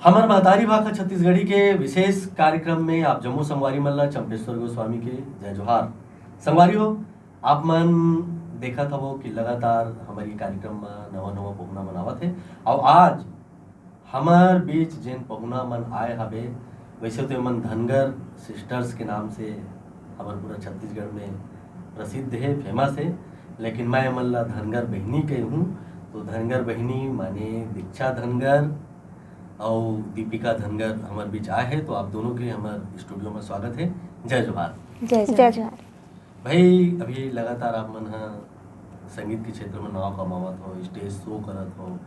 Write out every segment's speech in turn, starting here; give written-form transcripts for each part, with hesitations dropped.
हमर महतारी भाषा छत्तीसगढ़ी के विशेष कार्यक्रम में आप जम्मू संगवारी मल्ला चंपेश्वर गोस्वामी के जय जोहार। संगवारी हो, आप मन देखत हवो कि लगातार हमारी कार्यक्रम में नवा नवा पहुना मनावत है और आज हमार बीच जिन पहुना मन आए हवे वैसे तो मन धनगर सिस्टर्स के नाम से हमार पूरा छत्तीसगढ़ में प्रसिद्ध है, फेमस है। लेकिन मैं मल्ला धनगर बहनी के हूँ, तो धनगर बहनी माने दीक्षा धनगर और दीपिका धनगर हमारे बीच आए हैं। तो आप दोनों के हमारे स्टूडियो में स्वागत है। जय जोहार। जय जोहार भाई, अभी लगातार आप मन संगीत के क्षेत्र में नाव कमावत हो, स्टेज शो करत हो,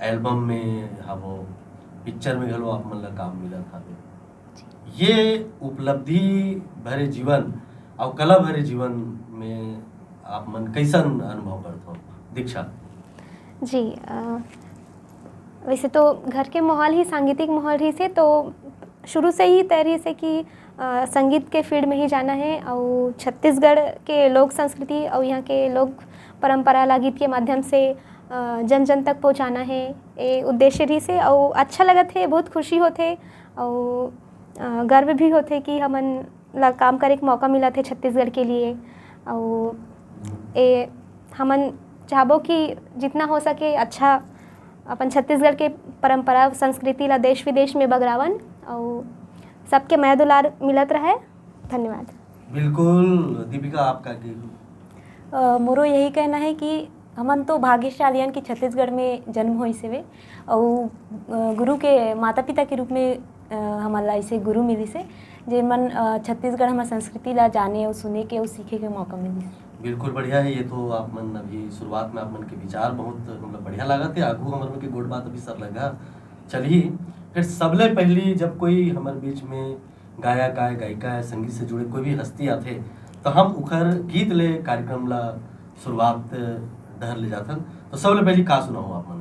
एल्बम में हवो, पिक्चर में घलो आप मन ला काम मिलत हवे। ये उपलब्धि भरे जीवन और कला भरे जीवन में आप मन कैसन अनुभव करत हो दीक्षा जी? वैसे तो घर के माहौल ही सांगीतिक माहौल ही से, तो शुरू से ही तैयारी से कि संगीत के फील्ड में ही जाना है और छत्तीसगढ़ के लोक संस्कृति और यहाँ के लोक परंपरा ला गीत के माध्यम से जन जन तक पहुँचाना है, ये उद्देश्य ही से। और अच्छा लगत है, बहुत खुशी होते और गर्व भी होते कि हमन ला काम करे के मौका मिला थे छत्तीसगढ़ के लिए। और ये हमन चाहबो कि जितना हो सके अच्छा अपन छत्तीसगढ़ के परंपरा संस्कृति ला देश विदेश में बगरावन और सबके माया दुलार मिलत रहे। धन्यवाद। बिल्कुल। दीपिका, आपका क्या? मोरो यही कहना है कि हमन तो भाग्यशालियन कि छत्तीसगढ़ में जन्म होई से और गुरु के माता पिता के रूप में हमारा ऐसे गुरु मिली से जे मन छत्तीसगढ़ हमारे संस्कृति ला जाने और सुने के और सीखे के मौका मिली। बिल्कुल बढ़िया है। ये तो आप मन अभी शुरुआत में आप मन के विचार बहुत मतलब बढ़िया लगा थे। आगू हमारे मन के गोड़ बात अभी सर लगा चलिए। फिर सबले पहली जब कोई हमारे बीच में गायक आए, गायिका है, संगीत से जुड़े कोई भी हस्ती आते तो हम उखर गीत ले कार्यक्रम ला शुरुआत डहर ले जाथन। तो सबले पहली का सुना हो आप मन?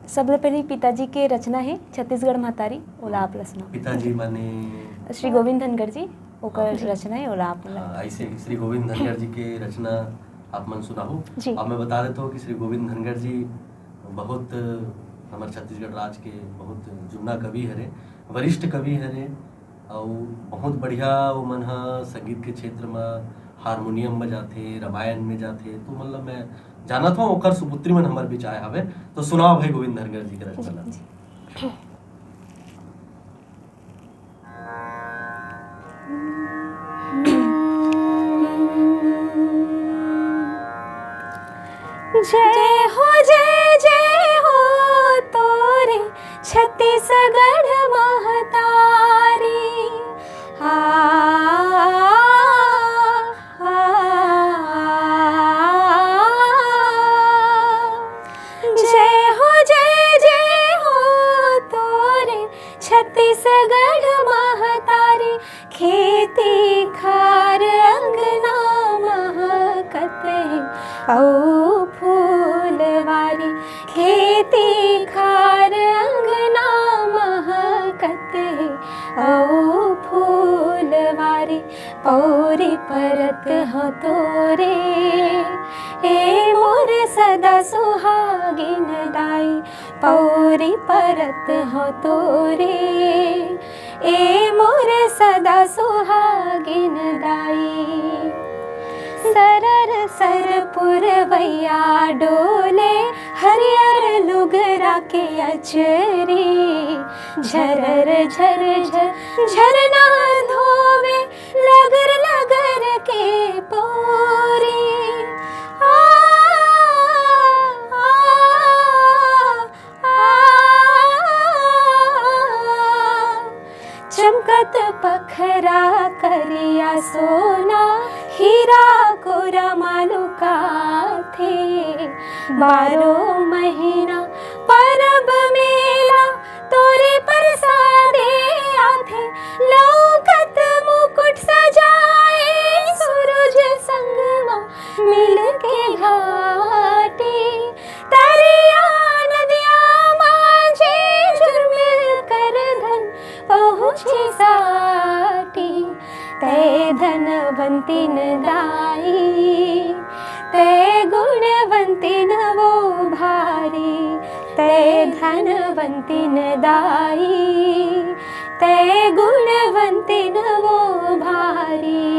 सबले पहली पिताजी के रचना है छत्तीसगढ़ महतारी, ओला आप सुना। पिताजी माने श्री गोविंद धनगर जी, ओकर रचना है, ओला आप ऐसे श्री गोविंद धनगर जी के रचना आप मन सुना हो। अब मैं बता देता हूँ कि श्री गोविंद धनगर जी बहुत हमारे छत्तीसगढ़ राज्य के बहुत जुमना कवि हरे, वरिष्ठ कवि हरे और बहुत बढ़िया वो मन संगीत के क्षेत्र में हारमोनियम में जाते, रामायण में जाते। तो मतलब मैं जाना था ओकर सुपुत्री मन हमारे बीच आए हवे। तो सुनाओ भाई गोविंद धनगर जी के रचना। जय हो जय जय हो तोरे छत्तीसगढ़ महतारी। जय हो तोरे छत्तीसगढ़ महतारी। खेती खार अंगना महकत है औ फूलवारी। खेती खार अंगना महकत है औ फूलवारी। पौरी परत हो तोरे ए मोर सदा सुहागिन दाई। पौरी परत हो तोरे ए मोर सदा सुहागिन दाई। सरर सर पुरवैया डोले हरियर लुगरा के अचरी। झरर झर झर झरना धोवे लगर लगर के पोरी। चमकत पखरा करिया सोना हीरा कोरा मालुका थे। 12 महीना परब मेला तोरे प्रसादे आथे। लौकत मुकुट सजाए सूरज संगमा मिल के घाटी। तरिया नदिया माझे झुरमिल कर धन पहुँचे साटी। तै धनवंतिन दाई तै गुणवंतिन वो भारी। तै धनवंती न दाई, तय गुणवंती न वो भारी।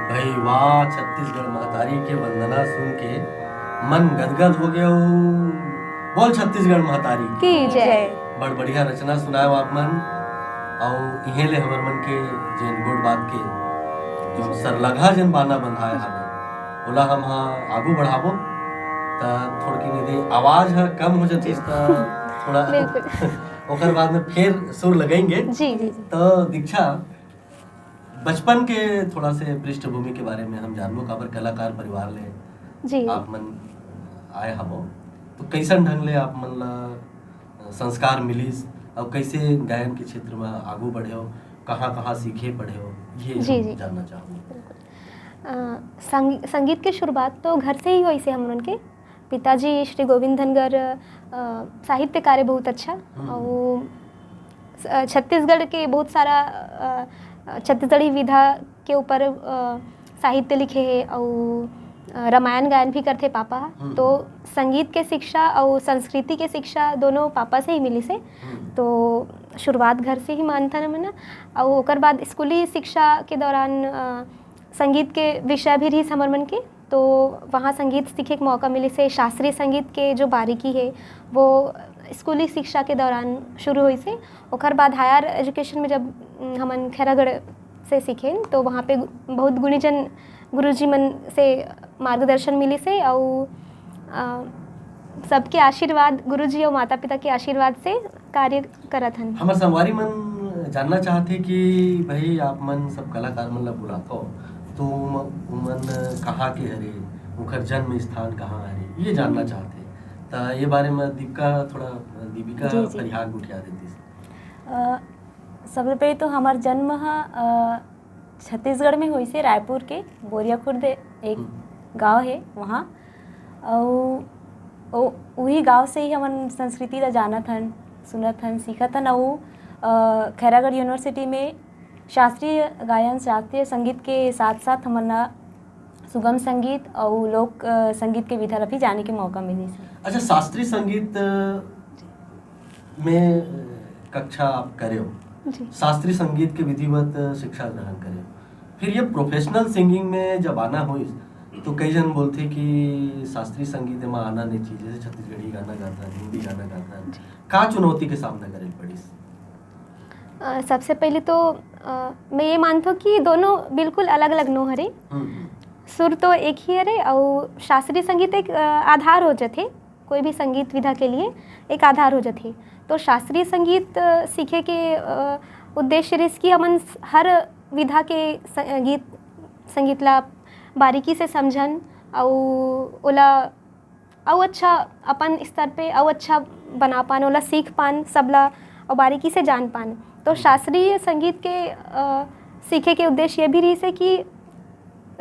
भाई वाह, छत्तीसगढ़ महतारी के वंदना सुन के मन गदगद हो गया। बोल छत्तीसगढ़ महतारी की जय। बड़ बढ़िया रचना सुनाए आप मन। और इहे ले हमर मन के जेन गोड़ बात के जो सरलगा जन बाना बंधाए हवे ओला हम आगू बढ़ाबो त थोड़की निदे आवाज ह कम हो जाती थोड़ा ओकर बाद में फिर सुर लगाएंगे। जी जी। तो दीक्षा, बचपन के थोड़ा से पृष्ठभूमि के बारे में हम जानबो, काबर कलाकार परिवार ले जी आप मन आए हबो, तो कैसन ढंग ले आप मन ला संस्कार मिलिस और कैसे गायन के क्षेत्र में आगू बढ़े हो, कहाँ सीखे पढ़े हो, ये जी जी जानना चाहूँगी। संगीत के शुरुआत तो घर से ही हुई से हम उनके पिताजी श्री गोविंद धनगर साहित्य कार्य बहुत अच्छा, और छत्तीसगढ़ के बहुत सारा छत्तीसगढ़ी विधा के ऊपर साहित्य लिखे है और रामायण गायन भी करते पापा। तो संगीत के शिक्षा और संस्कृति के शिक्षा दोनों पापा से ही मिली से। तो शुरुआत घर से ही मानता न मना, और ओकर बाद स्कूली शिक्षा के दौरान संगीत के विषय भी रही हमर मन के, तो वहाँ संगीत सीखे के मौका मिले से। शास्त्रीय संगीत के जो बारीकी है वो स्कूली शिक्षा के दौरान शुरू हुई से। ओकर बाद हायर एजुकेशन में जब हमन खैरागढ़ से सीखे तो वहाँ पे बहुत गुणीजन गुरुजी मन से मार्गदर्शन मिली से, और सबके आशीर्वाद, गुरुजी और माता पिता के आशीर्वाद से कार्य करत हन। हमारे संगवारी मन जानना चाहते कि भाई आप मन सब कलाकार मन ला बुलातो, तो मन कहाँ के हरे, उनकर जन्म स्थान कहाँ हरे, ये जानना चाहते। तो ये बारे में दीपिका परिहार उठा देती। सबसे पहले तो हमार जन्म छत्तीसगढ़ में हुई से, रायपुर के बोरिया खुर्द एक गांव है वहाँ, और वही गांव से ही हमन संस्कृति ला जानत हन, सुनत हन, सीखत हन। और खैरागढ़ यूनिवर्सिटी में शास्त्रीय गायन, शास्त्रीय संगीत के साथ साथ हमन सुगम संगीत और लोक संगीत के विधा भी जाने के मौका मिली। अच्छा, शास्त्रीय संगीत में कक्षा आप करे हो, शास्त्रीय संगीत के विधिवत शिक्षा ग्रहण करे, फिर ये प्रोफेशनल सिंगिंग में जब आना हुई तो कई जन बोलते कि शास्त्रीय संगीत में आना नहीं चाहिए, जैसे छत्तीसगढ़ी गाना गाता है, हिंदी गाना गाता है, का चुनौती के सामना करे पड़ी? सबसे पहले तो मैं ये मानता हूँ कि दोनों बिल्कुल अलग अलग नो हरे। सुर तो एक ही हरे, और शास्त्रीय संगीत एक आधार हो जाते, कोई भी संगीत विधा के लिए एक आधार हो जाते। तो शास्त्रीय संगीत सीखे के उद्देश्य रिस कि हमन हर विधा के संगीत ला बारीकी से समझन, और ओला और अच्छा अपन स्तर पे और अच्छा बना पान, ओला सीख पान सबला और बारीकी से जान पान। तो शास्त्रीय संगीत के सीखे के उद्देश्य ये भी रही से कि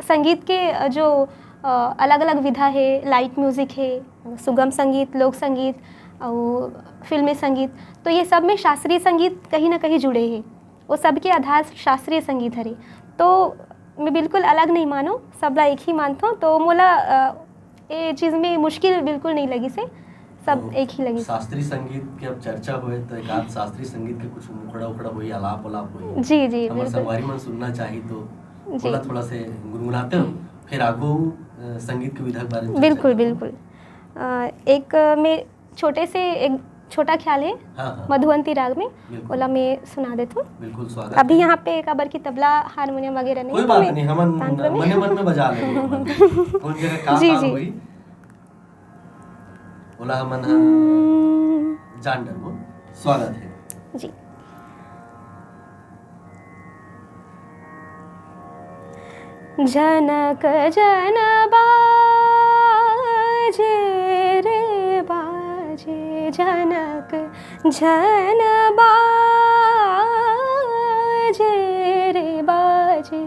संगीत के जो अलग अलग विधा है, लाइट म्यूज़िक है, सुगम संगीत, लोक संगीत और फिल्मी संगीत, तो ये सब में शास्त्रीय संगीत कहीं ना कहीं जुड़े हैं, वो सबके आधार शास्त्रीय संगीत हरे। तो मैं बिल्कुल अलग नहीं मानो, सबला एक ही मानता हूँ। तो मोला ये चीज़ में मुश्किल बिल्कुल नहीं लगी से, सब तो एक ही लगी। शास्त्रीय संगीत की अब चर्चा हुए तो एक आध शास्त्रीय संगीत के कुछ मुखड़ा उखड़ा हुई, आलाप हुई, जी जी हमारे संगवारी मन सुनना चाहिए तो बोला थोड़ा से गुनगुनाते हो, फिर आगो संगीत के विधा के बारे में बिल्कुल बिल्कुल। एक में छोटे से एक छोटा ख्याल है, हाँ। मधुवंती राग में, ओला मैं सुना देता हूँ। बिल्कुल स्वागत। अभी यहाँ पे काबर की तबला हारमोनियम वगैरह नहीं, कोई बात नहीं, हम मन में बजा लेंगे। कौन जगह का जी, ताल जी। हुई ओला हमन जान डरबो। स्वागत है जी। जनक जन बाजे रे बाजे, जनक जन बाजे रे बाजे,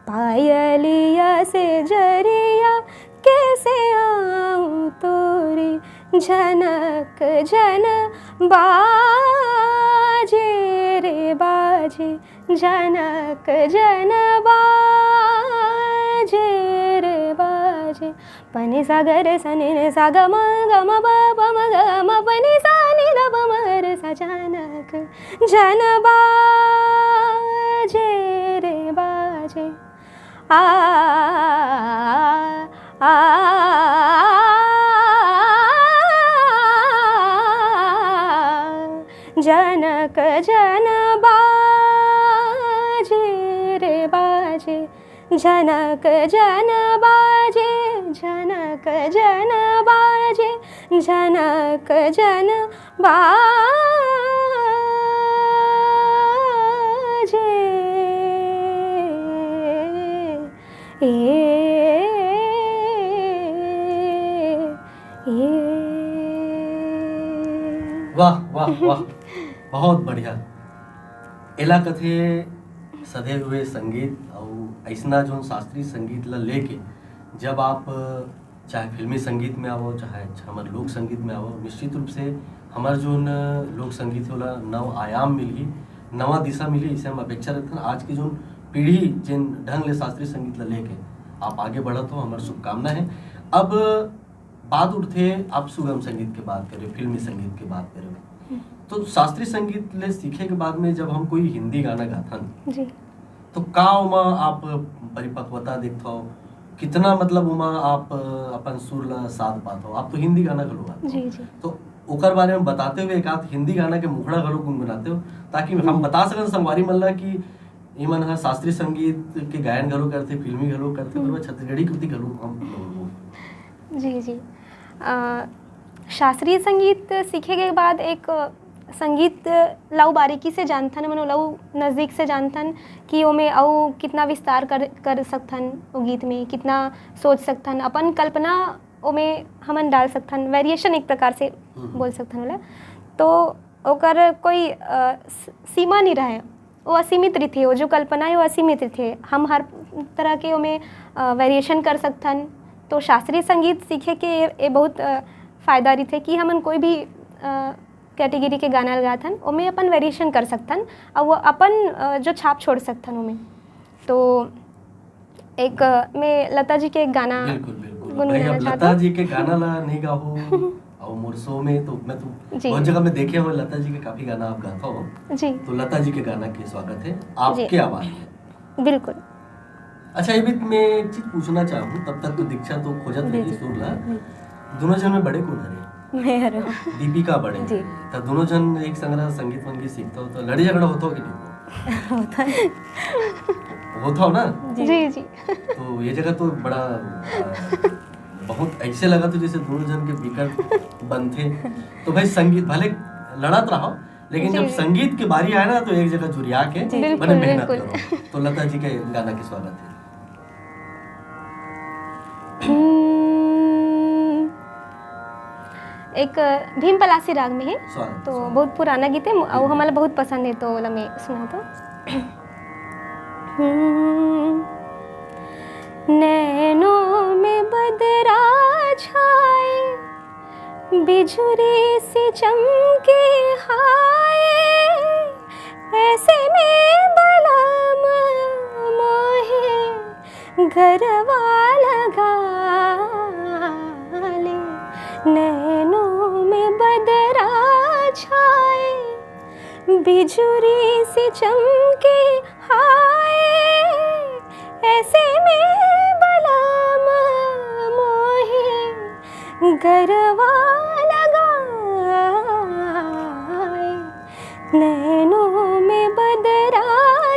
पायलिया से जरिया कैसे आऊँ तोरी, जनक जन बाजे रे बाजे, जनक जन बाजे रे बाजे। बाजे पनि सा ग रे सा नि रे सा ग म प प म ग म पनि सा नि द प म रे सा जनक जन बाजे रे बाजे आ आ जनक जन बाजे रे बाजे जनक जन बाजे जनक जन बाजे जनक जन बाजे वाह वाह वाह, बहुत बढ़िया। एला कथे सधे हुए संगीत और ऐसना जो शास्त्रीय संगीत ला लेके जब आप चाहे फिल्मी संगीत में आओ चाहे हमारे लोक संगीत में आओ, निश्चित रूप से हमार जो लोक संगीत होला नव आयाम मिली, नवा दिशा मिली। इसे हम अपेक्षा रखते हैं आज की जो पीढ़ी जिन ढंग ले शास्त्रीय संगीत ला लेके आप आगे बढ़त हो, हमारी शुभकामना है। अब बात उठते आप सुगम संगीत की बात करें, फिल्मी संगीत की बात करें, तो शास्त्रीय संगीत ले सीखे के बाद में जब हम कोई हिंदी गाना गाथन जी तो का उमा आप परिपक्वता देखते हो, कितना मतलब उमा आप अपन सुर ला साध पाते हो। आप तो हिंदी गाना घलो गाते हो, जी जी तो ओकर बारे में बताते हुए एक आध हिंदी गाना के मुखड़ा घलो गुनगुनाते हो ताकि हम बता सकन संगवारी मन ला कि इमन हा शास्त्रीय संगीत के गायन घलो करते, फिल्मी घलो करते, पर छत्तीसगढ़ी कृति घलो हम जी जी शास्त्रीय संगीत सीखे के बाद एक संगीत लव बारीकी से जानथन, मनो लव नज़दीक से जानथन कि ओमे और कितना विस्तार कर सकथन, वो गीत में कितना सोच सकथन, अपन कल्पना ओमे हमन डाल सकथन, वेरिएशन एक प्रकार से बोल सकथन होला। तो ओकर कोई सीमा नहीं रहे, वो असीमित रही, वो जो कल्पना है वो असीमित रही, हम हर तरह के ओमे वेरिएशन कर सकथन। तो शास्त्रीय संगीत सीखे के ये बहुत फ़ायदा रही थे कि हमन कोई भी कैटेगरी के गाना लगाथन ओमें अपन वेरिएशन कर सकथन और वो अपन जो छाप छोड़ सकथन ओमें। तो एक मैं लता जी के एक गाना गुनगुनाना चाहता हूँ। लता जी के गाना ला नहीं गाओ और मोरसो में तो मैं तो बहुत जगह में देखे हुए लता जी के काफी गाना आप गाता हो जी, तो लता जी के गाना के स्वागत है आपके आवाज में। बिल्कुल। अच्छा ये भी मैं एक चीज पूछना चाहूँ, तब तक तो दीक्षा तो खोजत रही सुर ला, दोनों जन में बड़े कौन हरे? मैं हरो दीपिका बड़े जी। तो दोनों जन एक संग संगीत वंगीत सीखते हो तो लड़ी झगड़ा होता हो कि नहीं? होता हो ना जी जी। तो ये जगह तो बड़ा बहुत ऐसे लगा तो जैसे दोनों जन के विकट बनते। तो भाई संगीत भले लड़त रहो लेकिन जब संगीत की बारी आए ना तो एक जगह जुरिया के बड़े मेहनत करो। तो लता जी के गाना की स्वागत है। एक भीम पलासी राग में है, तो बहुत पुराना गीत है और हमारा बहुत पसंद है, तो मैं सुना तो नैनों में बदरा छाए बिजुरी सी चमके हाय, ऐसे में बलम मोहे गरवा लगा ले। नैनों में बदरा छाए बिजुरी सी चमके हाय, ऐसे में बलम मोहे गरवा लगाए। नैनों में बदरा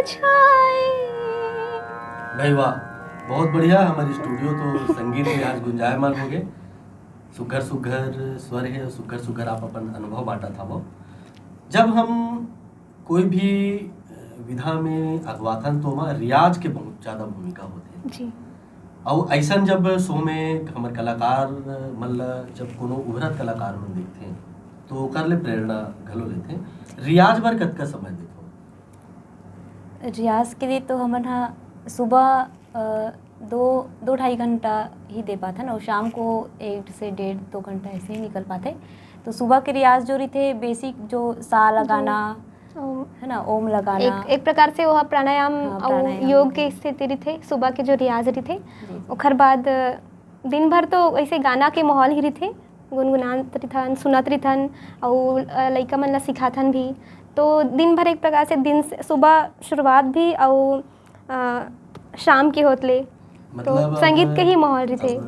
छाए। भाई वाह, बहुत बढ़िया। हमारे स्टूडियो तो संगीत में आज गुंजायमान हो गए। सुघर सुघर स्वर है, सुघर सुघर आप अपन अनुभव बांटा था। वो जब हम कोई भी विधा में अगवाथन तो वहाँ रियाज के बहुत ज़्यादा भूमिका होते हैं जी। और ऐसा जब शो में हमारे कलाकार मतलब जब कोनो उभरत कलाकार में देखते हैं तो कर ले प्रेरणा घलो लेते हैं। रियाज बार कतका समय देते हो? रियाज के लिए तो हमारे यहाँ सुबह 2-2.5 घंटा ही दे पाते और शाम को 1 से 1.5-2 घंटा ऐसे ही निकल पाते। तो सुबह के रियाज जो रही थे बेसिक जो सा लगाना है ना, ओम लगाना, एक प्रकार से वो प्राणायाम और योग के स्थिति रही थे सुबह के जो रियाज रही थे। ओखर बाद दिन भर तो ऐसे गाना के माहौल ही रहिथे, गुनगुनात रिथन, सुनत रिथन और लइका मन ला सिखाथन भी। तो दिन भर एक प्रकार से दिन से सुबह शुरुआत भी और शाम के होतले तो संगीत के ही माहौल रहिथे।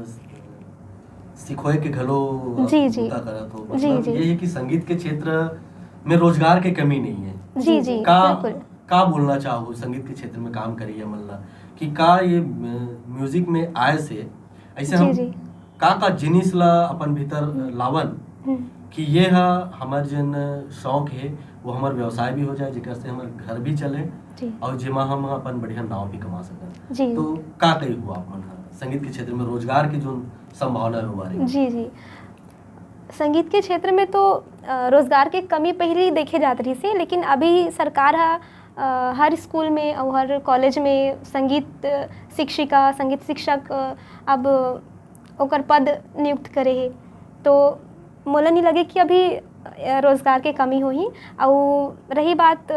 सिखोए के घलो जी, जी। बूता करत हो, जी, मतलब जी। ये है कि संगीत के क्षेत्र में रोजगार के कमी नहीं है। जी, जी, का बिल्कुल। का बोलना चाहो संगीत के क्षेत्र में काम करिए मल्ला कि का ये म्यूजिक में आए से ऐसे हम जी, जी। का जिनिस ला अपन भीतर लावन कि ये हा हमार जन शौक है वो हमार व्यवसाय भी हो जाए, जेकर से हमार घर भी चले जी। और जेमा हम अपन बढ़िया नाव भी कमा सकत। जी। तो का कही हुआ अपन हा संगीत के क्षेत्र में रोजगार की जो संभावना है वो बारे में। जी, जी। संगीत के क्षेत्र में तो रोज़गार की कमी पहले ही देखे जात रही से, लेकिन अभी सरकार हर स्कूल में और हर कॉलेज में संगीत शिक्षिका, संगीत शिक्षक अब ओकर पद नियुक्त करे है। तो मोला नहीं लगे कि अभी रोज़गार के कमी होही। और रही बात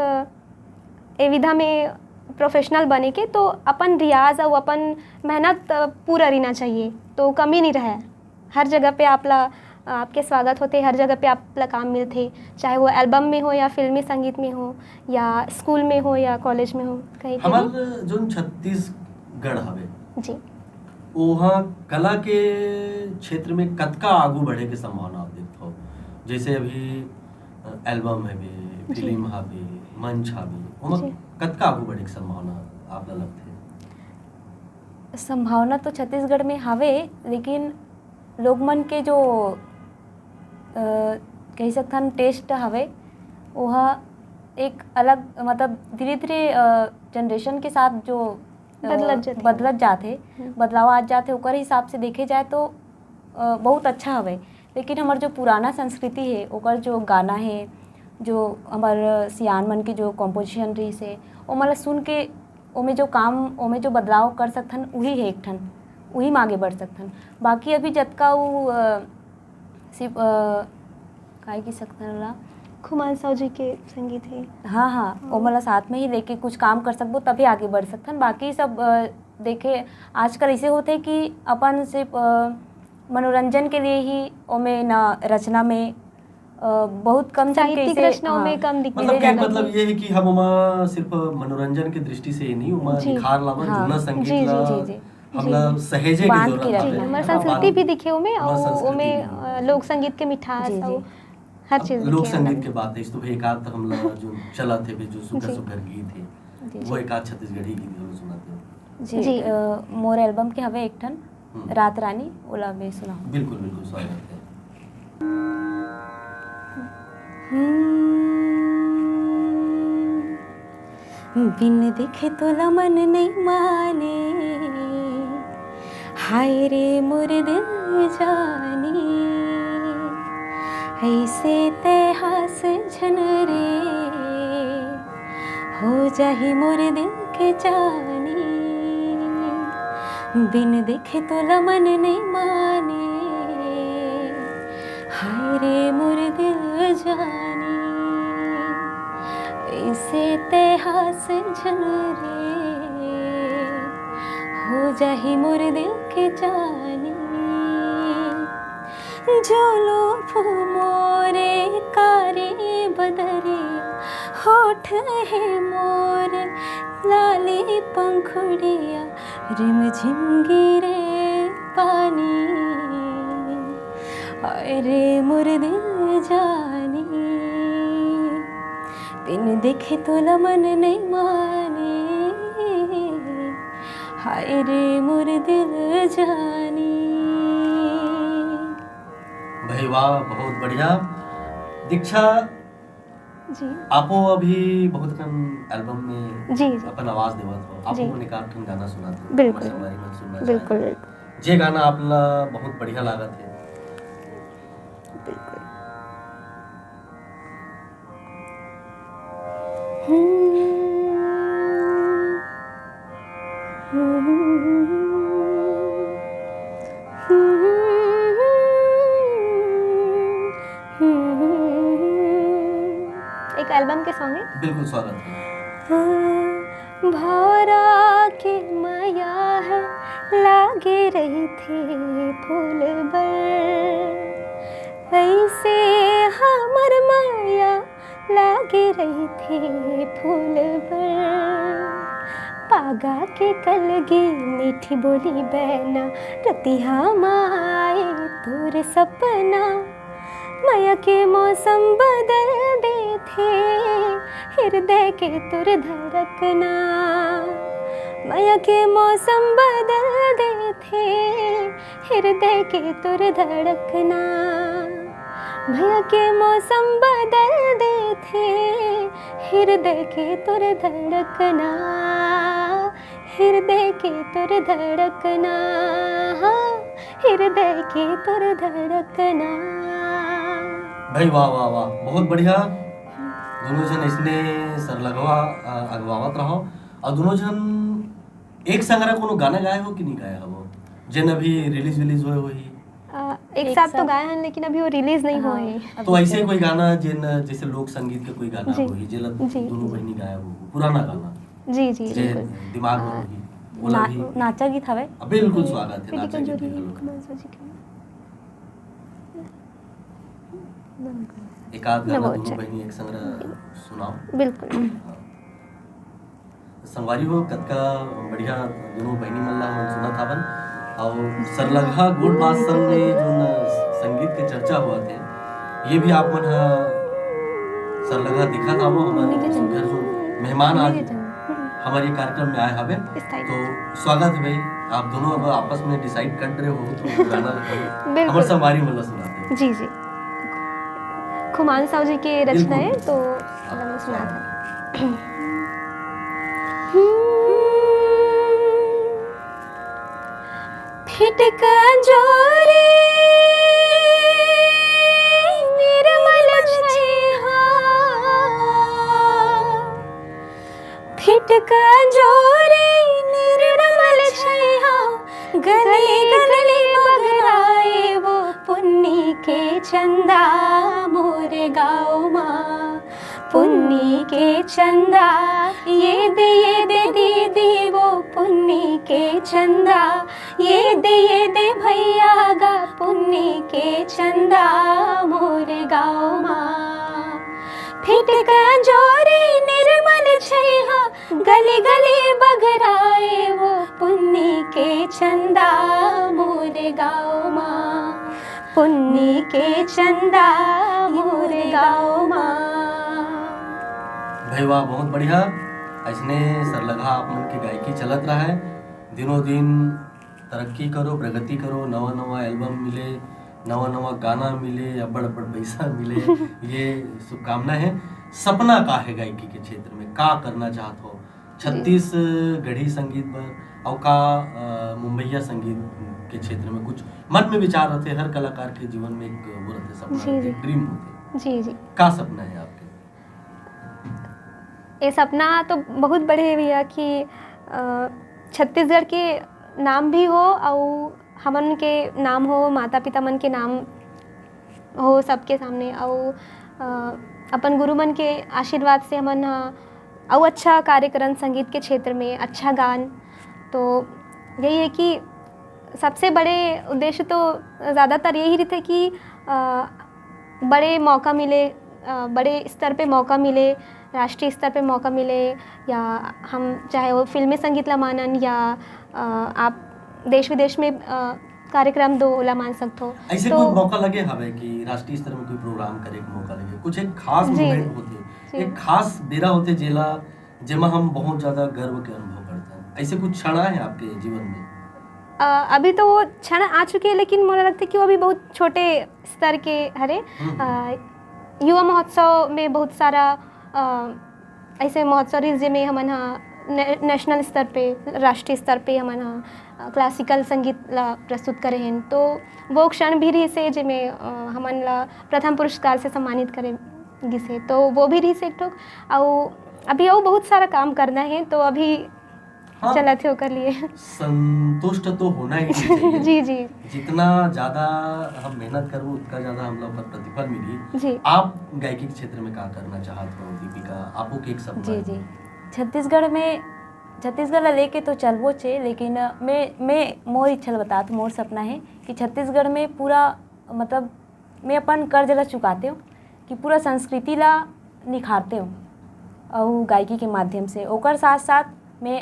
ए विधा में प्रोफेशनल बने के, तो अपन रियाज और अपन मेहनत पूरा रहना चाहिए, तो कमी नहीं रहे। हर जगह पे आपके स्वागत होते, हर जगह पे आपला काम मिलते, चाहे वो एल्बम में हो या फिल्मी संगीत में हो या स्कूल में हो या कॉलेज में हो, कहीं पे हमार भी। जो छत्तीसगढ़ हवे जी। वहाँ कला के क्षेत्र में कतका आगू बढ़े के संभावना आप देखते हो? जैसे अभी एल्बम हवे, जी। फिल्म हवे, मंच हवे, वहाँ जी। कतका आगू बढ़े के संभावना आप ला लगथे? संभावना तो छत्तीसगढ़ में हवे, लेकिन लोग मन के जो कही सकथन टेस्ट हवे वह एक अलग, मतलब धीरे धीरे जनरेशन के साथ जो बदलत जाते, बदलाव आ जाते, ओकर हिसाब से देखे जाए तो बहुत अच्छा हवे। लेकिन हमार जो पुराना संस्कृति है, ओकर जो गाना है, जो हमार सियान मन के जो कॉम्पोजिशन रही से, वो मतलब सुन के ओमे जो काम, ओमे जो बदलाव कर सकथन वही है एक ठन, वही में आगे बढ़ सकथन। बाकी अभी जतका वो सिर्फ काय की सकथन ला खुमान साहू जी के संगीत है। हाँ हाँ, वो मतलब साथ में ही लेके कुछ काम कर सकबो तभी आगे बढ़ सकथन। बाकी सब देखे आजकल ऐसे होते हैं कि अपन सिर्फ मनोरंजन के लिए ही ओमे ना रचना में बहुत कम साहित्यिक रचनाओं में कम दिखने मतलब जाना। मतलब ये है कि हम उमा सिर्फ मनोरंजन की दृष्टि से ही नहीं, उमा जी। निखार लावन हाँ। जुना जी, संगीत जी, ला जी, जी। हमला सहेजे की बांध जरूरत के है। रखना जी, है। हमारी हाँ, संस्कृति भी दिखे में हमार और संस्कृति उमें भी। लोक संगीत के मिठास जी, जी। और हर चीज़ लोक दिखे संगीत अंदर। के बात है इस तो एक आध हमला जो चला थे भी जो सुगर जी। सुगर गीत जी, है जी। वो एक आध छत्तीसगढ़ी गीत जरूर सुनाते हो। जी, जी। मोर एल्बम के हवे एक ठन रात रानी, ओला में सुना। बिल्कुल बिल्कुल स्वागत है। बिन देखे तोला मन नहीं माने, हाय रे मोर दिल जाने, ऐसे ते हास झन रे, हो जाही मोर दिल के जाने। बिन देखे तोला मन नहीं माने, हाय रे मोर दिल जाने, ऐसे ते हास झन रे, हो जाही मोर दिल के जाने। जो लोभ मोरे कारे बदरे, होठ है मोर लाली पंखुड़िया, रिम झिम गिरे पानी, हाय रे मोर दिल जाने। बिन देखे तोला मन नहीं माने, हाय रे मोर दिल जाने। भाई वाह, बहुत बढ़िया। दीक्षा जी। आपो अभी बहुत कम एल्बम में जी, जी। अपन आवाज देवत हो, जी। आपो ने का ठन गाना सुनाते हो, बिल्कुल। हमारे संगवारी मन सुनना बिल्कुल, चाहे। बिल्कुल। जे गाना आपला बहुत बढ़िया लागत है। बिल्कुल। एक एल्बम के सॉन्ग है। बिल्कुल स्वागत है। भौरा के माया है लागे रही थी फूल बर, ऐसे हमर माया लागे रही थी फूल बर। पागा के कलगी मीठी बोली बहना, रतिहा माए तोर सपना। माया के मौसम बदल दे थे, हृदय के तुर धड़कना। माया के मौसम बदल दे थे, हृदय के तुर धड़कना। माया के मौसम बदल दे थे, हृदय के तुर धड़कना। हृदय के तुर धड़कना, हृदय के तुर धड़कना। भाई वाह वाह वाह, बहुत बढ़िया। दोनों जन इसने सरलगवा अगवावत रहो और दोनों जन एक संग कोनो गाना गाए हो कि नहीं गाए हो जन अभी रिलीज होए हो ही? एक साथ तो गाए हैं लेकिन अभी वो रिलीज नहीं हुए हैं। तो ऐसे कोई गाना जिन जैसे लोक संगीत के कोई गाना हो ही जेला जी। दोनों बहनी गाए हो, पुराना गाना जी जी जे बिल्कुल। दिमाग में होगी बोला भी नाचा गीत हवे। बिल्कुल स्वागत है। बेटी नाचा का गीत जोड़ी भी हेलो। कमाल सोची के। एक आध गाना बहुत दोनों अच्छा। बहनी एक संग सुनाओ। बिल्कुल। संगवारी हो कतका बढ़िया दोनों बहनी मल्ला हम सुना था बन और सरलगा गुड़ बात संग में जो संगीत के चर्चा हुआ थे ये भी आप मन सरलगा दिखा था वो हमारे घर जो मेहमान आज हमारे कार्यक्रम में आए हवे तो स्वागत है भाई। आप दोनों अब आपस में डिसाइड कर रहे हो तो गाना लगाओ हमारे संगवारी मल्ला सुनाते जी जी। खुमान साहू जी की रचना है तो मैंने सुना था। फिटका जोरे निर्मल छेहा, फिटका जोरे निर्मल छेहा, गले गले बगराए वो पुन्नी के चंदा मोरे गाँव माँ। पुन्नी के चंदा ये दे दीदी वो पुन्नी के चंदा, ये दे भैया गा पुन्नी के चंदा मोरे गाँव माँ। फिटका जोरे निर्मल छेहा, गली गली बगराए वो पुन्नी के चंदा मोरे गाँव माँ। पुन्नी के चंदा मोरे गाँव माँ। भाई वाह बहुत बढ़िया। ऐसने सरलगा आप मन की गायकी चलत रहा है, दिनों दिन तरक्की करो प्रगति करो, नवा नवा एल्बम मिले, नवा नवा गाना मिले, अबड़ अबड़ पैसा मिले ये शुभकामना है। सपना का है गायकी के क्षेत्र में का करना चाहत हो? छत्तीसगढ़ी संगीत पर और का मुंबईया संगीत के क्षेत्र में कुछ मन में विचार रहते? हर कलाकार के जीवन में एक वो रहते सपना, एक ड्रीम होते। जी जी। का सपना है आपके? ये सपना तो बहुत बड़े है भैया कि छत्तीसगढ़ के नाम भी हो और हमन के नाम हो, माता पिता मन के नाम हो सबके सामने और अपन गुरु मन के आशीर्वाद से हमन और अच्छा कार्य करन संगीत के क्षेत्र में, अच्छा गान। तो यही है कि सबसे बड़े उद्देश्य तो ज़्यादातर यही रहते कि बड़े मौका मिले, बड़े स्तर पे मौका मिले, राष्ट्रीय स्तर पे मौका मिले, या हम चाहे वो फिल्मी संगीत ला मानन या आप देश विदेश में कार्यक्रम दो ला मान सकते हो। ऐसे कोई मौका लगे हवे कि राष्ट्रीय स्तर में कोई प्रोग्राम करे के मौका लगे? कुछ एक खास मोमेंट होते, एक खास बेरा होते जेला जेमा हम बहुत ज्यादा गर्व के अनुभव करते हैं। ऐसे कुछ क्षण है आपके जीवन में? अभी तो वो क्षण आ चुके हैं लेकिन मुझे लगता है कि वो अभी बहुत छोटे स्तर के हरे। युवा महोत्सव में बहुत सारा ऐसे महोत्सव जिसमें हमन नेशनल स्तर पे, राष्ट्रीय स्तर पे हमन क्लासिकल संगीत ला प्रस्तुत करे हैं। तो वो क्षण भी रही से जिसमें हमन ला प्रथम पुरस्कार से सम्मानित करे गिसे, तो वो भी रही से एक ठोक। और अभी और बहुत सारा काम करना है तो अभी चला थे कर लिए। संतुष्ट तो होना ही चाहिए। जी जी। जितना ज्यादा हम मेहनत करो उतना ज्यादा हम लोग पर प्रतिफल मिली। जी। आप गायकी के क्षेत्र में क्या करना चाहते हो दीपिका? आपको के एक सपना जी है? जी। छत्तीसगढ़ में छत्तीसगढ़ ला लेके तो चलबो चे, लेकिन मैं मोर इच्छा बतात, मोर सपना है कि छत्तीसगढ़ में पूरा मतलब मैं अपन कर्ज ला चुकाते हो कि पूरा संस्कृति ला निखारते हो और गायकी के माध्यम से। ओकर साथ साथ मैं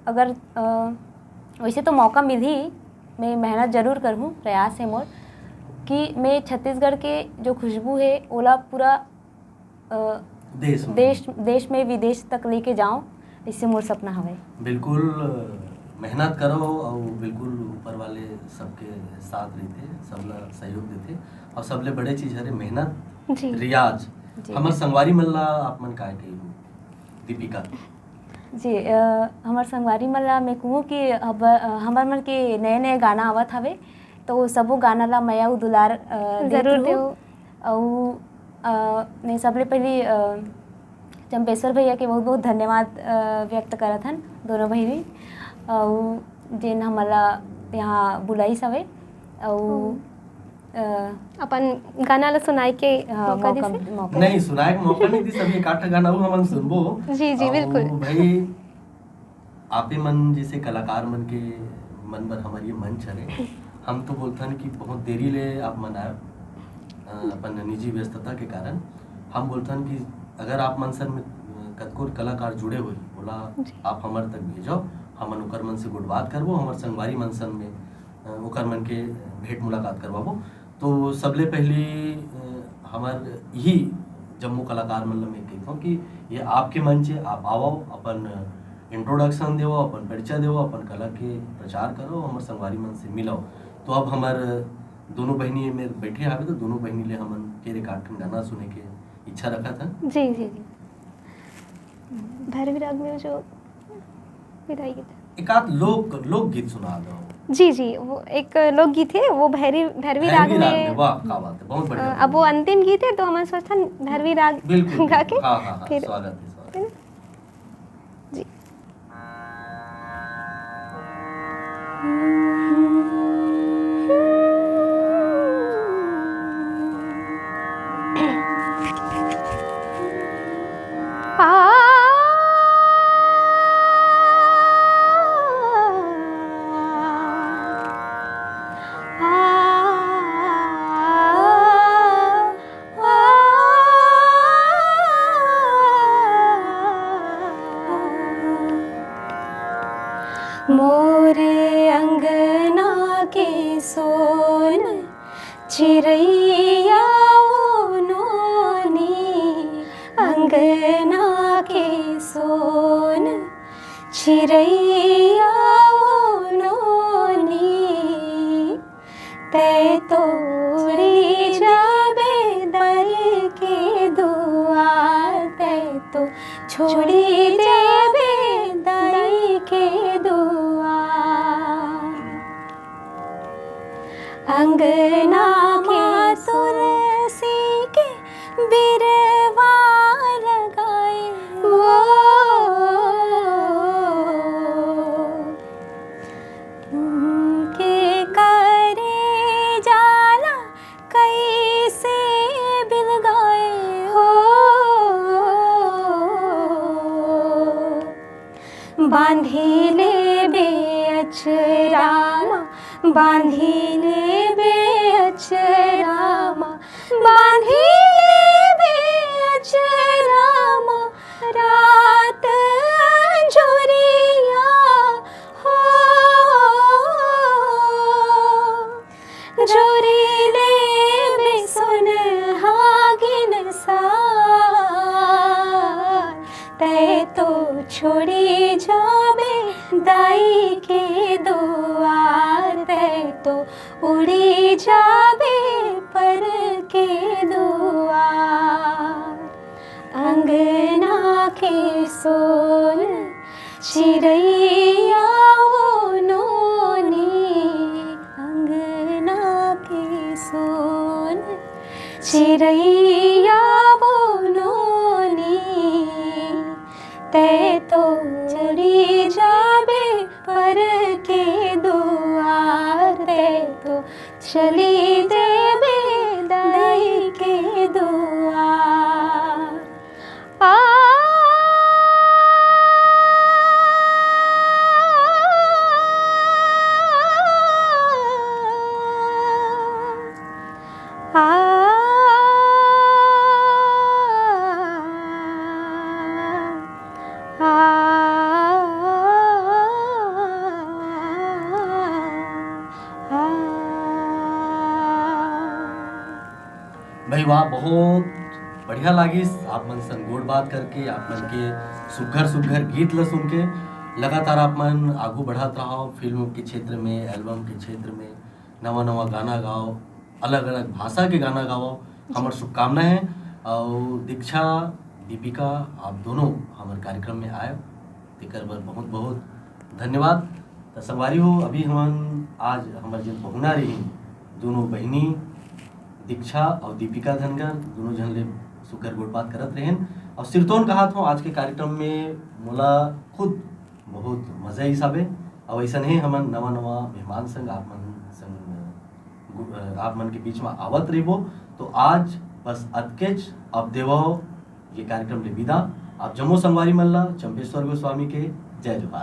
अगर वैसे तो मौका मिल ही, मैं मेहनत ज़रूर करूँ, प्रयास है मोर कि मैं छत्तीसगढ़ के जो खुशबू है ओला पूरा देश में विदेश तक लेके जाऊँ, इससे मोर सपना हवे। बिल्कुल मेहनत करो और बिल्कुल ऊपर वाले सबके साथ रहते, सबला सहयोग देते और सबले बड़े चीज़ हरे मेहनत, रियाज। हमार संगवारी मन ला आप मन काय कही दीपिका जी, हमार संगवारी मन ला मैं कहूँ कि अब हमार मन के नए नए गाना आवत हवे, तो सबो गाना ला मैं और दुलार जरूर देव। और मैं सबले पहले चंपेश्वर भैया के बहुत बहुत धन्यवाद व्यक्त करत हन, दोनों बहिनी और जिन हमारा यहाँ बुलाई सवे और अपन गाना ला सुनाई के मौका नहीं सुनाए के मौका नहीं दी, सभी एक आठ गाना हमन सुनबो। जी जी बिल्कुल भाई, आपे मन जैसे कलाकार मन के मन बर हमारी ये मंच हरे। हम तो बोलथन कि बहुत देरी ले आप मन आए, अपन निजी व्यस्तता के कारण हम बोलथन कि अगर आप मन सर में कतकोर कलाकार जुड़े हुए बोला आप हमार तक भेजो, हमन ओकर मन से गुड बात करबो, हमार संगवारी मन सन में ओकर मन के भेंट मुलाकात करवाबो। तो सबले पहली हमार यही जम्मू कलाकार मन मैं कहता हूँ कि ये आपके मंच है, आप आओ, अपन इंट्रोडक्शन देवो, अपन परिचय देवो, अपन कला के प्रचार करो, हमार संगवारी मन से मिलो। तो अब हमार दोनों बहनी में बैठे हावे, तो दोनों बहनी ले हमन के रिकॉर्ड गाना सुने के इच्छा रखा था। जी जी जी, भैरवी राग में जो विदाई गीत, एक आध लोकगीत सुना दो। जी जी, वो एक लोकगीत है, वो भैरवी राग में। वाह क्या बात है, बहुत बढ़िया। अब वो अंतिम गीत है, तो हमारे सोचता भैरवी राग गा के फिर स्वागत है। जी मोरे अंगना के सोन चिड़ैया वो नोनी, अंगना के सोन चिड़ैया वो नोनी, तै तोरी जाबे दर के दुआर, तै तो छोड़ी देबे दर के दुआर, अंगना के तुलसी के बिरवा लगाए वो, के करे जाला कैसे बिल गए हो, बांधी ले बे अचरामा, बांधी ले बे अचरामा, बांधी ले बे अचरामा, रात अंजोरिया हो, जोरी ले बे सुनहागिन सार, तै तो छोड़ी जाबे दाई के दुआर, तै तो उड़ी जाबे पर के दुआर, अंगना के सोन चिड़ैया वो नोनी, अंगना के सोन चिड़ैया वो नोनी, तै तो चली जाबे पर के दुआर, तै तो चली देबे दई के दुआर। भाई वाह, बहुत बढ़िया लागिस आप मन संग गोड़ बात करके, आप मन के सुघर सुघर गीत ल सुन के। लगातार आप मन आगू बढ़त रहो फिल्म के क्षेत्र में, एल्बम के क्षेत्र में, नवा नवा गाना गाओ, अलग अलग भाषा के गाना गाओ। हमार शुभकामना है। और दीक्षा, दीपिका, आप दोनों हमारे कार्यक्रम में आए, तेकर बर बहुत बहुत धन्यवाद। तो संगवारी हो, अभी हम आज हमारे जिन पहुना रही दोनों बहनी दीक्षा और दीपिका धनगर, दोनों जन ले सुकर गोड़ बात करत रहेन। और सिरतोन कहा था आज के कार्यक्रम में मोला खुद बहुत मजा हिसाबे। और ऐसा नहीं हमन नवा नवा मेहमान संग आप मन के बीच में आवत रहिबो। तो आज बस अतकेच अब देवो ये कार्यक्रम ले विदा। आप जम्मू संगवारी मल्ला चंपेश्वर गोस्वामी के जय जोहार।